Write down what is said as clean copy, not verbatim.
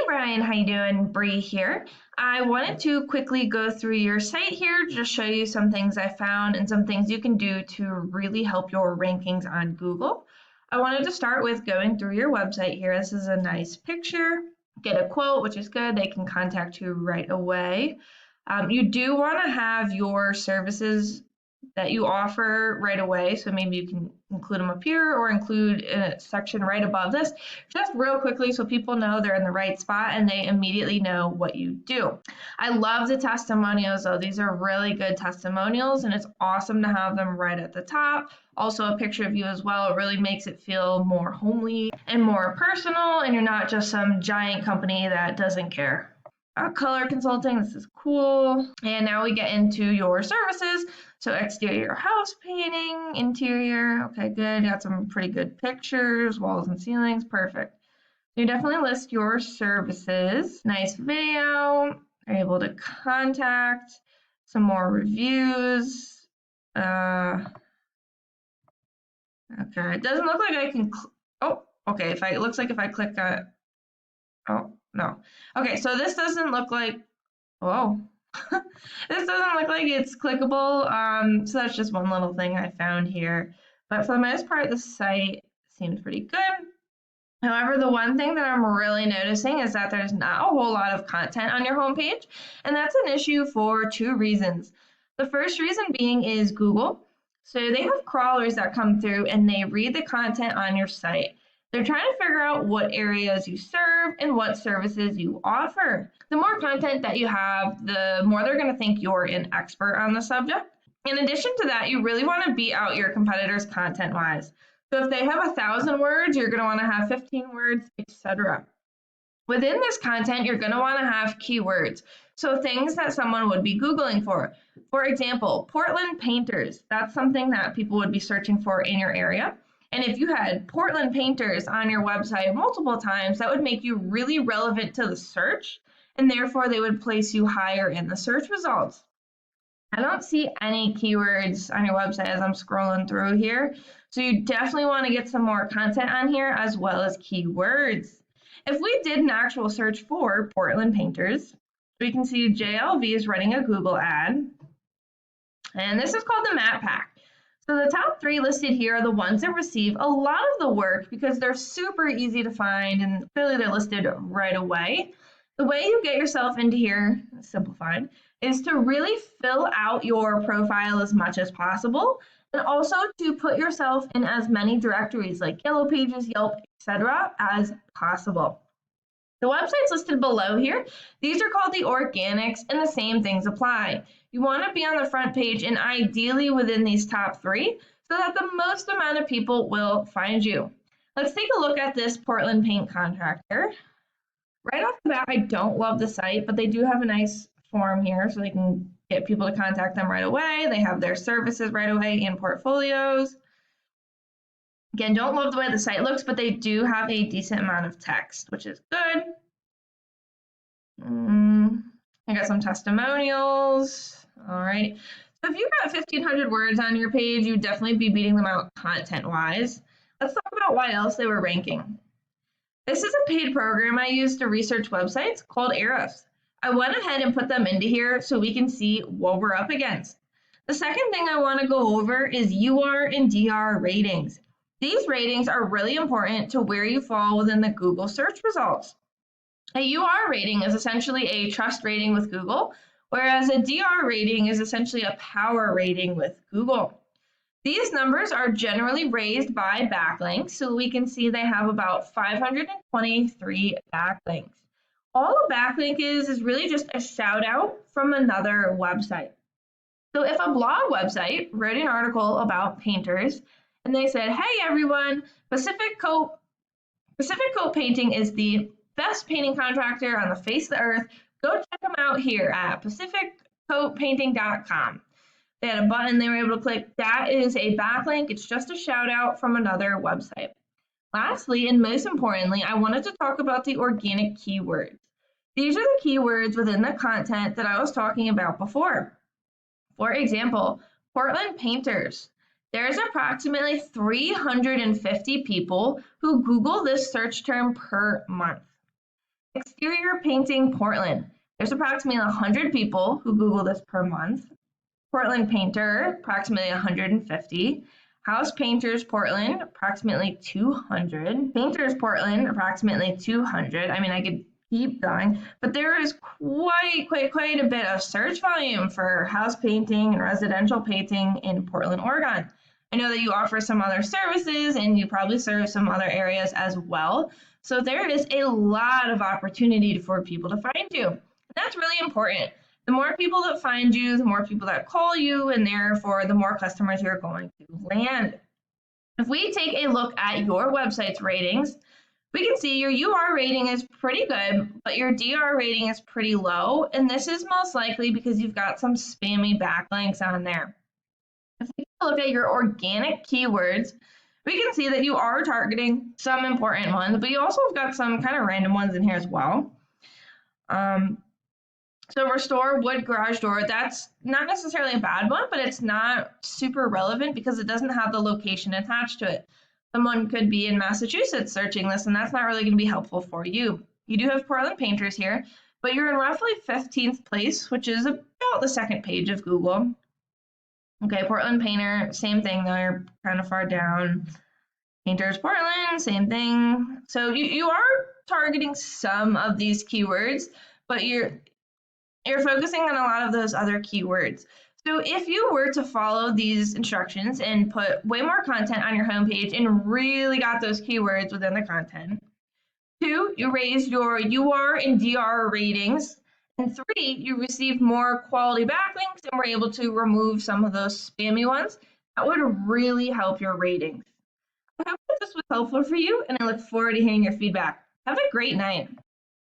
Brian, how you doing? Bree here. I wanted to quickly go through your site here, just show you some things I found and some things you can do to really help your rankings on Google. I wanted to start with going through your website here. This is a nice picture. Get a quote, which is good. They can contact you right away. You do want to have your services that you offer right away. So maybe you can include them up here or include a section right above this, just real quickly so people know they're in the right spot and they immediately know what you do. I love the testimonials though. These are really good testimonials and it's awesome to have them right at the top. Also a picture of you as well. It really makes it feel more homely and more personal and you're not just some giant company that doesn't care. Color consulting, this is cool. And now we get into your services. So exterior house painting, interior, okay, good. Got some pretty good pictures, walls and ceilings, perfect. You definitely list your services. Nice video, are able to contact, some more reviews. Okay, it doesn't look like I can, oh, okay, it looks like if I click on, oh, no. Okay, so this doesn't look like, whoa. This doesn't look like it's clickable, so that's just one little thing I found here. But for the most part, the site seems pretty good. However, the one thing that I'm really noticing is that there's not a whole lot of content on your homepage, and that's an issue for two reasons. The first reason being is Google. So they have crawlers that come through and they read the content on your site. They're trying to figure out what areas you serve and what services you offer. The more content that you have, the more they're going to think you're an expert on the subject. In addition to that, you really want to beat out your competitors content-wise. So if they have 1,000 words, you're going to want to have 15 words, etc. Within this content, you're going to want to have keywords. So things that someone would be Googling for. For example, Portland painters. That's something that people would be searching for in your area. And if you had Portland painters on your website multiple times, that would make you really relevant to the search, and therefore they would place you higher in the search results. I don't see any keywords on your website as I'm scrolling through here, so you definitely want to get some more content on here as well as keywords. If we did an actual search for Portland painters, we can see JLV is running a Google ad, and this is called the Map Pack. So the top 3 listed here are the ones that receive a lot of the work because they're super easy to find and clearly they're listed right away. The way you get yourself into here, simplified, is to really fill out your profile as much as possible and also to put yourself in as many directories like Yellow Pages, Yelp, etc. as possible. The websites listed below here, these are called the organics and the same things apply. You want to be on the front page and ideally within these top 3 so that the most amount of people will find you. Let's take a look at this Portland paint contractor. Right off the bat, I don't love the site, but they do have a nice form here so they can get people to contact them right away. They have their services right away in portfolios. Again, don't love the way the site looks, but they do have a decent amount of text, which is good. I got some testimonials. All right. So if you've got 1,500 words on your page, you'd definitely be beating them out content-wise. Let's talk about why else they were ranking. This is a paid program I use to research websites called Ahrefs. I went ahead and put them into here so we can see what we're up against. The second thing I want to go over is UR and DR ratings. These ratings are really important to where you fall within the Google search results. A UR rating is essentially a trust rating with Google, whereas a DR rating is essentially a power rating with Google. These numbers are generally raised by backlinks, so we can see they have about 523 backlinks. All a backlink is really just a shout out from another website. So if a blog website wrote an article about painters and they said, hey everyone, Pacific Coat Painting is the best painting contractor on the face of the earth, go check them out here at pacificcoatpainting.com. They had a button they were able to click. That is a backlink. It's just a shout out from another website. Lastly, and most importantly, I wanted to talk about the organic keywords. These are the keywords within the content that I was talking about before. For example, Portland painters. There's approximately 350 people who Google this search term per month. Exterior painting Portland. There's approximately 100 people who Google this per month. Portland painter, approximately 150. House painters Portland, approximately 200. Painters Portland, approximately 200. I mean, I could keep going, but there is quite a bit of search volume for house painting and residential painting in Portland, Oregon. I know that you offer some other services and you probably serve some other areas as well. So there is a lot of opportunity for people to find you. And that's really important. The more people that find you, the more people that call you, and therefore the more customers you're going to land. If we take a look at your website's ratings, we can see your UR rating is pretty good, but your DR rating is pretty low, and this is most likely because you've got some spammy backlinks on there. If we look at your organic keywords, we can see that you are targeting some important ones, but you also have got some kind of random ones in here as well. So restore wood garage door, that's not necessarily a bad one, but it's not super relevant because it doesn't have the location attached to it. Someone could be in Massachusetts searching this, and that's not really going to be helpful for you. You do have Portland painters here, but you're in roughly 15th place, which is about the second page of Google. Okay, Portland painter, same thing, they're kind of far down. Painters Portland, same thing. So you are targeting some of these keywords, but you're focusing on a lot of those other keywords. So if you were to follow these instructions and put way more content on your homepage and really got those keywords within the content, 2, you raised your UR and DR ratings, and 3, you received more quality backlinks and were able to remove some of those spammy ones, that would really help your ratings. I hope that this was helpful for you, and I look forward to hearing your feedback. Have a great night.